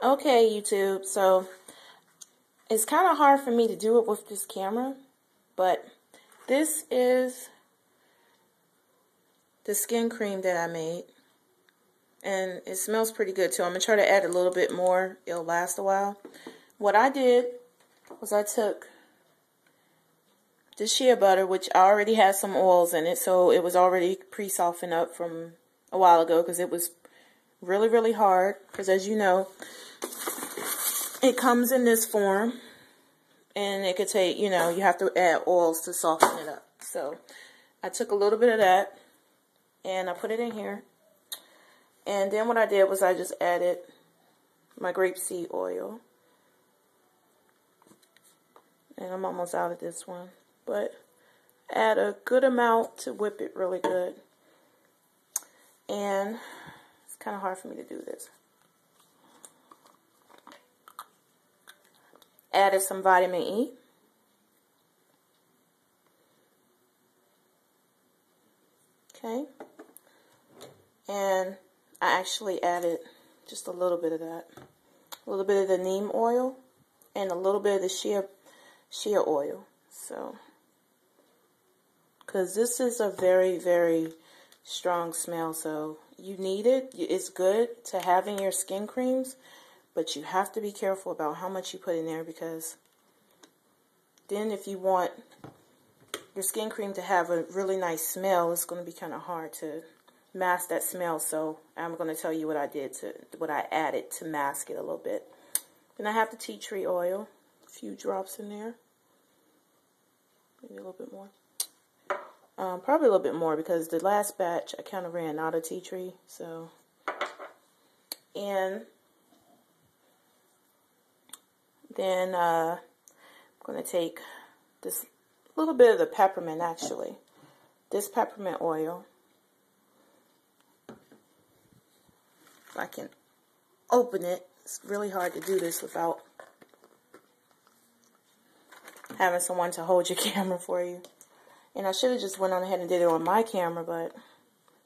Okay, YouTube, so it's kind of hard for me to do it with this camera, but this is the skin cream that I made, and it smells pretty good too. I'm going to try to add a little bit more. It'll last a while. What I did was I took the shea butter, which I already had some oils in it, so it was already pre-softened up from a while ago because it was really, really hard, because as you know, it comes in this form, and it could take, you know, you have to add oils to soften it up. So I took a little bit of that, and I put it in here. And then what I did was I just added my grape seed oil. And I'm almost out of this one. But add a good amount to whip it really good. And it's kind of hard for me to do this. Added some vitamin E. Okay. And I actually added just a little bit of that. A little bit of the neem oil and a little bit of the shea oil. So, because this is a very, very strong smell, so you need it. It's good to have in your skin creams. But you have to be careful about how much you put in there, because then if you want your skin cream to have a really nice smell, it's going to be kind of hard to mask that smell. So I'm going to tell you what I added to mask it a little bit. Then I have the tea tree oil, a few drops in there, maybe a little bit more. Probably a little bit more because the last batch I kind of ran out of tea tree. So, and then I'm going to take this little bit of the peppermint, actually. This peppermint oil. If I can open it. It's really hard to do this without having someone to hold your camera for you. And I should have just went on ahead and did it on my camera, but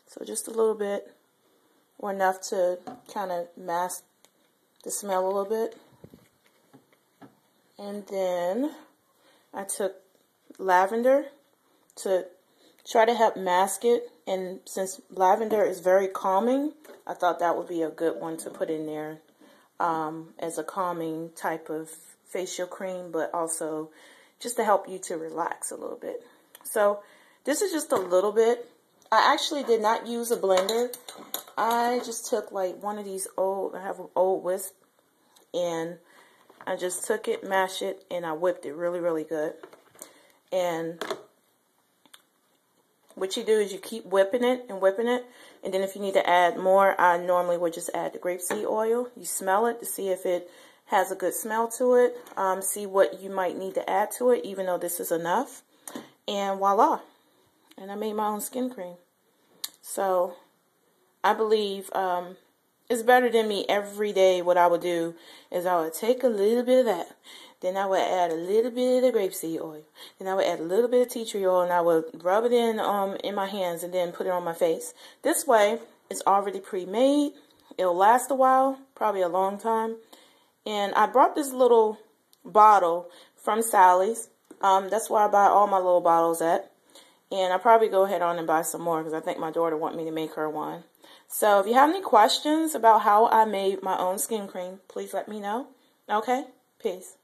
so just a little bit, or enough to kind of mask the smell a little bit. And then I took lavender to try to help mask it. And since lavender is very calming, I thought that would be a good one to put in there as a calming type of facial cream, but also just to help you to relax a little bit. So this is just a little bit. I actually did not use a blender. I just took like one of these I have an old whisk, and I just took it, mashed it, and I whipped it really, really good. And what you do is you keep whipping it, and then if you need to add more, I normally would just add the grapeseed oil. You smell it to see if it has a good smell to it. See what you might need to add to it, even though this is enough. And voila. And I made my own skin cream. So I believe it's better than me every day. What I would do is I would take a little bit of that. Then I would add a little bit of the grapeseed oil. Then I would add a little bit of tea tree oil, and I would rub it in my hands and then put it on my face. This way, it's already pre-made. It'll last a while, probably a long time. And I brought this little bottle from Sally's. That's where I buy all my little bottles at. And I'll probably go ahead on and buy some more because I think my daughter wants me to make her one. So if you have any questions about how I made my own skin cream, please let me know. Okay? Peace.